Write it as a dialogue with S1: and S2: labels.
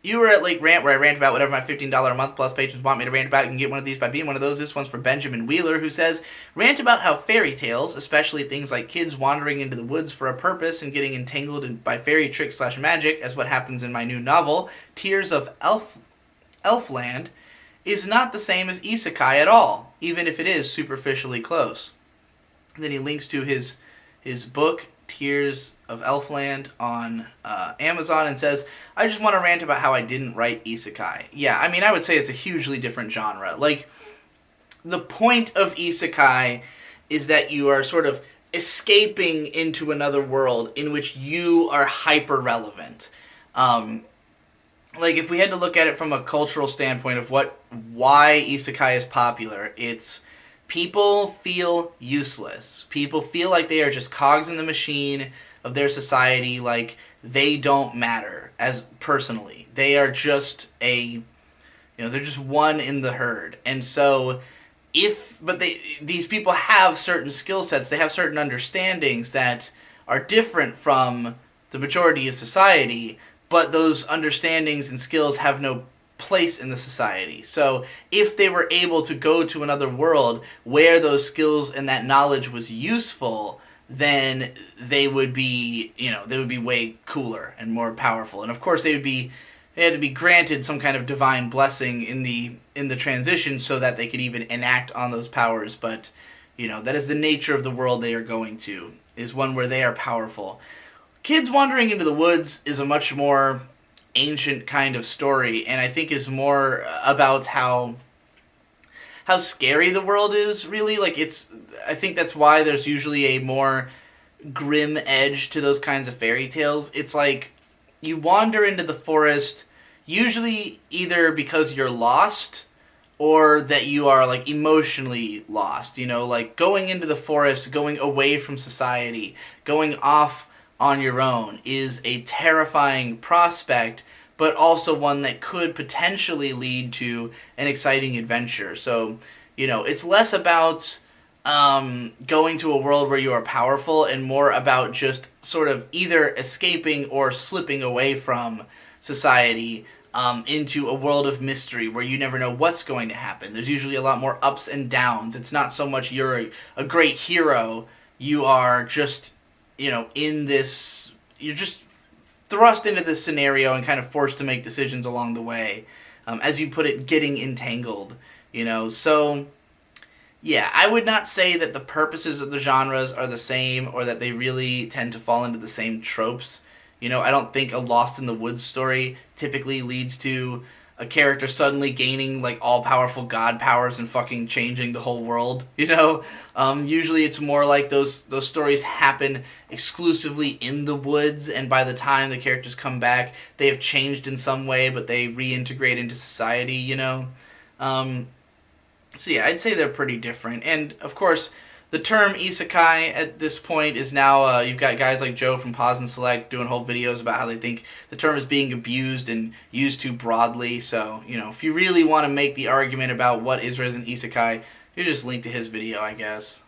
S1: You were at Lake Rant, where I rant about whatever my $15 a month plus patrons want me to rant about. You can get one of these by being one of those. This one's for Benjamin Wheeler, who says, rant about how fairy tales, especially things like kids wandering into the woods for a purpose and getting entangled by fairy tricks slash magic, as what happens in my new novel, Tears of Elfland, is not the same as Isekai at all, even if it is superficially close. And then he links to his book, Tears of Elfland, on Amazon, and says, I just want to rant about how I didn't write Isekai. Yeah, I mean, I would say it's a hugely different genre. Like, the point of Isekai is that you are sort of escaping into another world in which you are hyper relevant. Um, like, if we had to look at it from a cultural standpoint of why Isekai is popular, it's people feel useless. People feel like they are just cogs in the machine of their society, like they don't matter as personally. They are just they're just one in the herd. And so these people have certain skill sets, they have certain understandings that are different from the majority of society, but those understandings and skills have no place in the society. So if they were able to go to another world where those skills and that knowledge was useful, then they would be, they would be way cooler and more powerful. And of course they had to be granted some kind of divine blessing in the transition so that they could even enact on those powers. But that is the nature of the world they are going to, is one where they are powerful. Kids wandering into the woods is a much more ancient kind of story, and I think is more about how scary the world is, really. Like, I think that's why there's usually a more grim edge to those kinds of fairy tales. It's like you wander into the forest usually either because you're lost or that you are like emotionally lost, like going into the forest, going away from society, going off on your own is a terrifying prospect, but also one that could potentially lead to an exciting adventure. So, it's less about going to a world where you are powerful and more about just sort of either escaping or slipping away from society into a world of mystery where you never know what's going to happen. There's usually a lot more ups and downs. It's not so much you're a great hero, you are just, you're just thrust into this scenario and kind of forced to make decisions along the way. As you put it, getting entangled, So, yeah, I would not say that the purposes of the genres are the same or that they really tend to fall into the same tropes. I don't think a Lost in the Woods story typically leads to a character suddenly gaining like all powerful god powers and fucking changing the whole world. Usually it's more like those stories happen exclusively in the woods, and by the time the characters come back, they have changed in some way, but they reintegrate into society. So yeah, I'd say they're pretty different, and of course, the term isekai at this point is now, you've got guys like Joe from Pause and Select doing whole videos about how they think the term is being abused and used too broadly. So, if you really want to make the argument about what is or isn't isekai, you just link to his video, I guess.